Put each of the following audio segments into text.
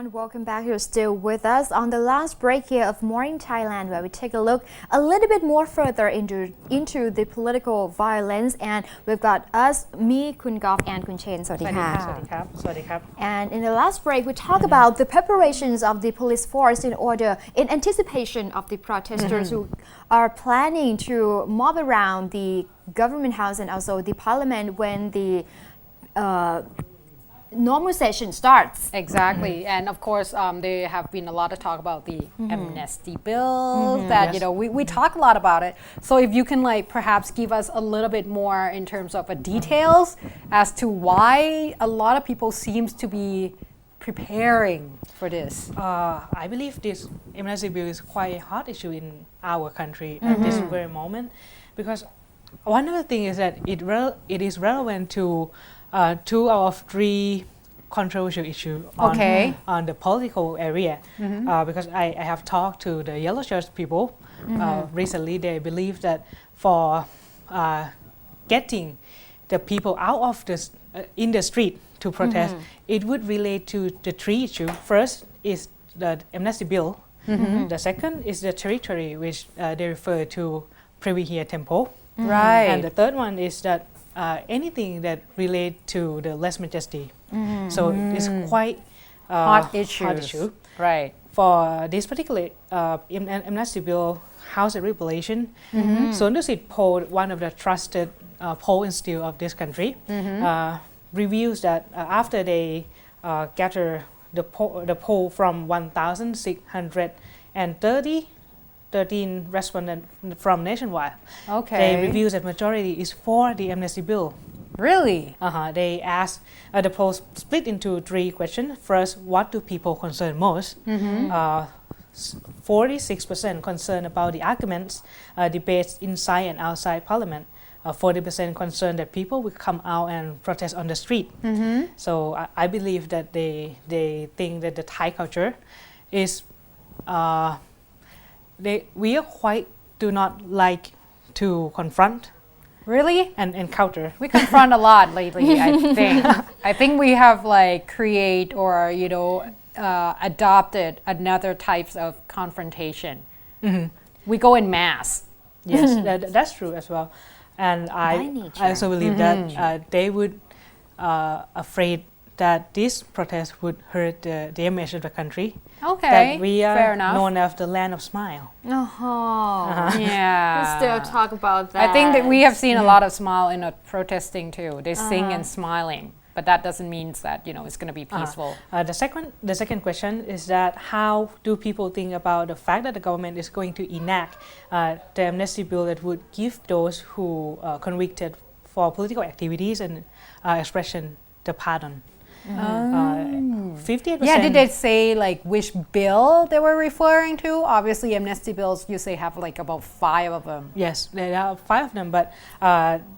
everyone, welcome back. You're still with us on the last break here of Morning Thailand, where we take a look a little bit more further into the political violence. And we've got us, me, Kun Gop, and Kun Chen. สวัสดีค่ะ And in the last break, we talk about the preparations of the police force in anticipation of the protesters who are planning to mob around the government house and also the parliament when the normal session starts. Exactly. And of course, there have been a lot of talk about the amnesty bill that, we talk a lot about it. So if you can perhaps give us a little bit more in terms of details as to why a lot of people seems to be preparing for this. I believe this amnesty bill is quite a hot issue in our country at this very moment, because one of the things is that it is relevant to 2 out of 3 controversial issues on the political area. Because I have talked to the Yellow Shirt people recently. They believe that for getting the people out of in the street to protest, it would relate to the 3 issues. First is the amnesty bill. The second is the territory, which they refer to Previhere Temple. Right. And the third one is that anything that relate to the less majesty. So it's quite Hot issue. Right. For this particular amnesty bill House of Regulation, Suan Dusit poll, one of the trusted poll institute of this country, reviews that after they gather the poll from 1,613 respondents from nationwide. They review that majority is for the amnesty bill. Really? They asked the poll split into 3 questions. First, what do people concern most? 46% concerned about the arguments, debates inside and outside Parliament. 40% concerned that people will come out and protest on the street. So I believe that they think that the Thai culture is we are quite do not like to confront. Really? And encounter. We confront a lot lately, I think. I think we have create or adopted another types of confrontation. We go in mass. Yes, that's true as well. And I also believe that they would afraid that this protest would hurt the image of the country. That we are known as the land of smile. Yeah. We still talk about that. I think that we have seen a lot of smile in protesting too. They sing and smiling, but that doesn't mean that it's going to be peaceful. The second question is that how do people think about the fact that the government is going to enact the amnesty bill that would give those who convicted for political activities and expression the pardon? 58%. Yeah, did they say which bill they were referring to? Obviously, amnesty bills usually have about 5 of them. Yes, there are 5 of them, but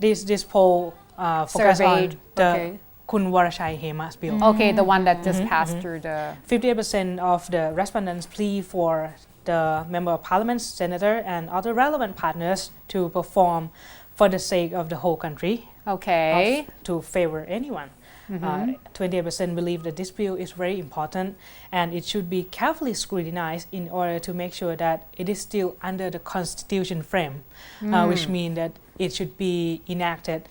this poll focused on the Kun Warashai Hema's bill. Okay, the one that just passed through the... 58% of the respondents plea for the member of parliament, senator, and other relevant partners to perform for the sake of the whole country. Okay. To favor anyone. 28% believe that this bill is very important and it should be carefully scrutinized in order to make sure that it is still under the constitution frame, which means that it should be enacted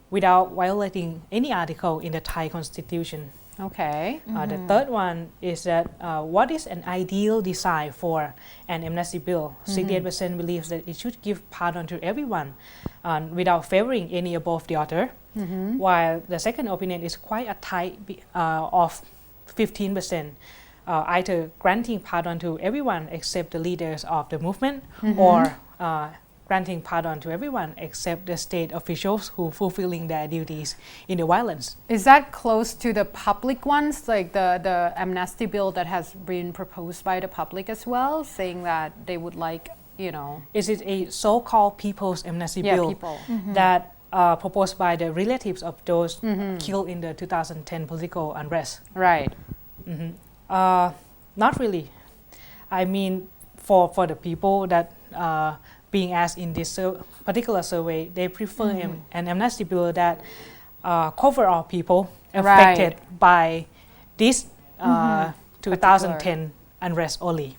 without violating any article in the Thai constitution. Okay. The third one is that what is an ideal design for an amnesty bill? 68% believes that it should give pardon to everyone without favoring any above the other, while the second opinion is quite a tight of 15%, either granting pardon to everyone except the leaders of the movement or granting pardon to everyone except the state officials who fulfilling their duties in the violence. Is that close to the public ones, like the amnesty bill that has been proposed by the public as well, saying that they would Is it a so-called people's amnesty bill that proposed by the relatives of those killed in the 2010 political unrest? Right. Not really. I mean, for the people that being asked in this particular survey, they prefer an amnesty bill that cover all people affected by this 2010 unrest only.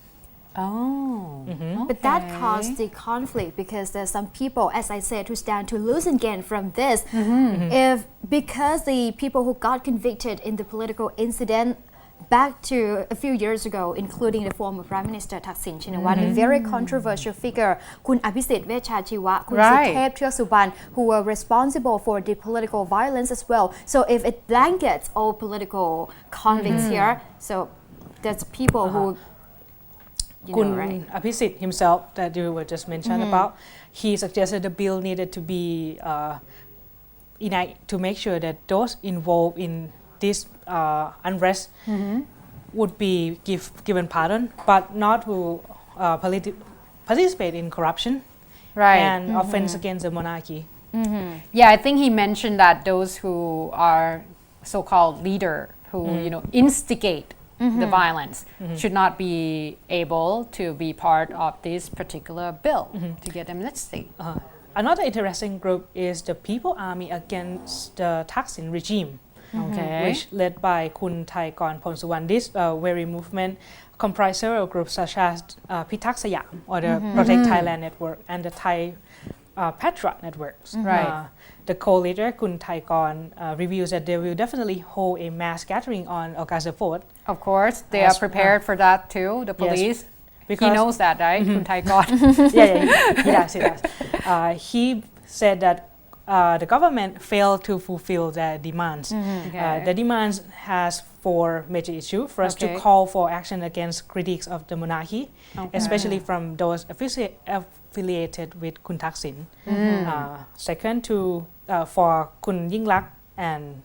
Oh. But that okay. caused the conflict because there's some people, as I said, who stand to lose again from this. If because the people who got convicted in the political incident back to a few years ago, including the former Prime Minister Thaksin Shinawatra, a very controversial figure, Kun Abhisit Vechachiwa, Kun Right. Suthep Chirsuban, who were responsible for the political violence as well. So if it blankets all political convicts here, so there's people who, you know, Kun right? Abhisit himself that you were just mentioned about, he suggested the bill needed to be to make sure that those involved in this unrest would be given pardon, but not who participate in corruption Right. and offense against the monarchy. Yeah, I think he mentioned that those who are so-called leader who you know instigate the violence should not be able to be part of this particular bill to get amnesty. Another interesting group is the People Army Against the Thaksin regime, Okay. which led by Kun Thaikorn Phonsuwan. This very movement comprised several groups such as Pitak Sayam or the Protect Thailand Network and the Thai Patriot Networks. Right. The co-leader Kun Thaikorn reviews that they will definitely hold a mass gathering on August 4th. Of course, they As- are prepared for that too. The police. He because- knows that, right? Kun Thaikorn. He does. He said that the government failed to fulfill their demands. Okay. The demands has 4 major issues. First, Okay. to call for action against critics of the monarchy, especially from those affiliated with Kun Thaksin. Second, for Kun Yingluck and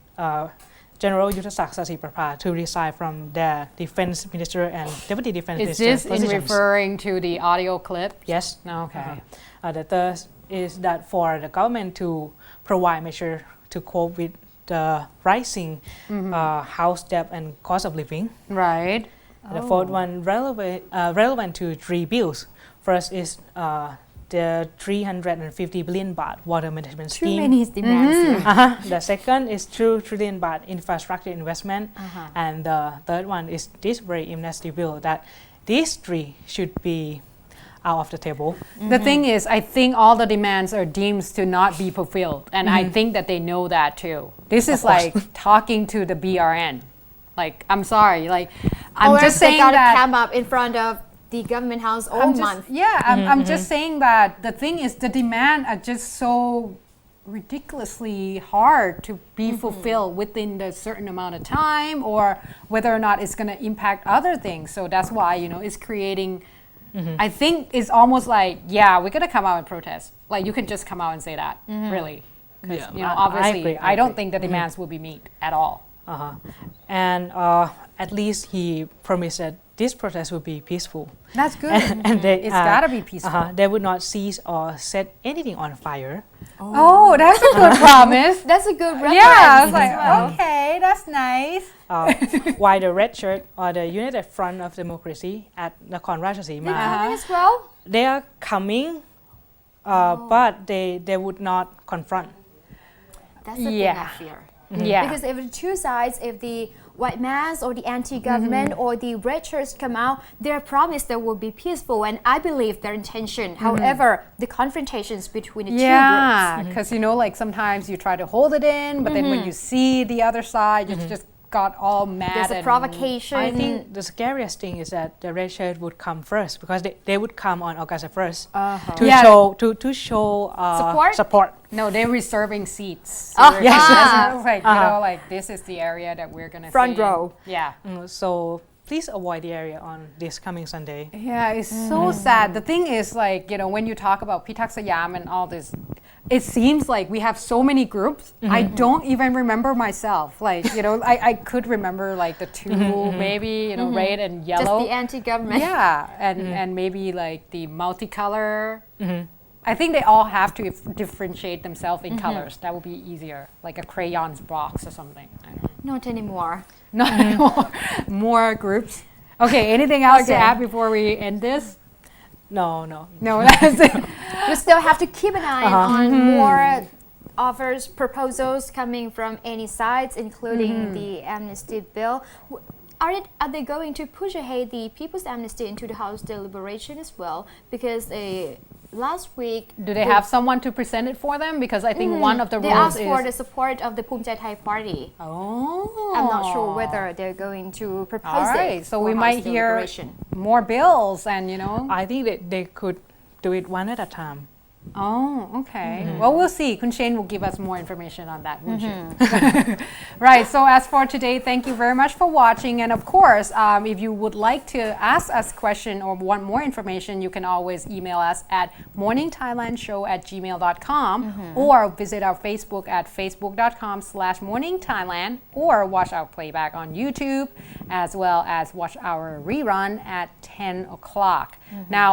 General Yuttasak Sasiprapha to resign from their defense minister and deputy defense Is minister this in positions. referring to the audio clip? Yes. Okay. The third is that for the government to provide measures to cope with the rising house debt and cost of living. Right. The fourth one relevant to 3 bills. First is the 350 billion baht water management Too scheme. many demands here. The second is 2 trillion baht infrastructure investment. And the third one is this very amnesty bill that these 3 should be out of the table. The thing is, I think all the demands are deemed to not be fulfilled. And I think that they know that too. This is like talking to the BRN. Like, I'm sorry. Like, I'm Or just they saying gotta that. camp up in front of the government house all month. I'm just saying that the thing is, the demand are just so ridiculously hard to be fulfilled within the certain amount of time, or whether or not it's going to impact other things. So that's why, you know, it's creating. I think it's almost like, yeah, we're going to come out and protest. Like, you can just come out and say that, really. Because, Yeah, you know, I obviously, agree, I I don't agree. think the demands will be met at all. And at least he promised that this protest will be peaceful. That's good. And they, It's gotta be peaceful. They would not seize or set anything on fire. Oh, that's a good promise. That's a good reference. Yeah, I was like, as well. okay, that's nice. While the red shirt or the United Front of Democracy at Nakhon Ratchasima, Coming as well. they are coming, but they would not confront. That's the Yeah. thing I fear. Yeah. Because if the two sides, if the white mass or the anti-government or the red shirts come out, their promise that will be peaceful, and I believe their intention. However, the confrontations between the two Yeah, groups. because you know, like sometimes you try to hold it in, but then when you see the other side, you just got all mad. There's a and- provocation. I think the scariest thing is that the red shirt would come first because they would come on August 1st to Yeah. show Support? support. No, they're reserving seats. Oh, They're- yes. It's like, you know, like this is the area that we're gonna Front see. row. Yeah. So please avoid the area on this coming Sunday. Yeah, it's so sad. The thing is, like, you know, when you talk about Pitak Sayam and all this, it seems like we have so many groups. I don't even remember myself. Like, you know, I could remember like the two, maybe, you know, red and Just yellow. the anti-government. Yeah, and maybe like the multicolor. I think they all have to differentiate themselves in colors. That would be easier, like a crayons box or something. I don't know. Not anymore. Not anymore. More groups. Okay, anything else to Okay. add before we end this? No. No, that's it. We still have to keep an eye on more offers, proposals coming from any sides, including the amnesty bill. are they going to push ahead the People's Amnesty into the House deliberation as well? Because last week, Do they have someone to present it for them? Because I think one of the they rules asked for is. the support of the Phum Chai Thai party. Oh. I'm not sure whether they're going to propose All right, it so for we House might hear deliberation. more bills and I think that they could do it one at a time. Oh, okay. Well, we'll see. Kun Shane will give us more information on that, won't you? Right. So as for today, thank you very much for watching. And of course, if you would like to ask us a question or want more information, you can always email us at morningthailandshow@gmail.com or visit our Facebook at facebook.com/morningthailand or watch our playback on YouTube as well as watch our rerun at 10 o'clock. Now,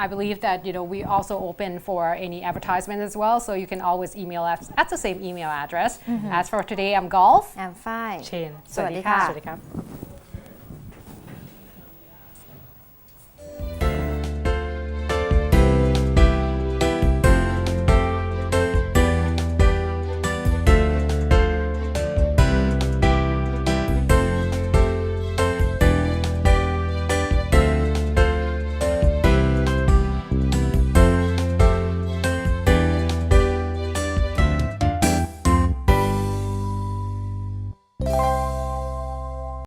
I believe that we also open for any advertisement as well, so you can always email us at the same email address. As for today, I'm Golf. I'm fine. Chain สวัสดีค่ะ สวัสดีครับ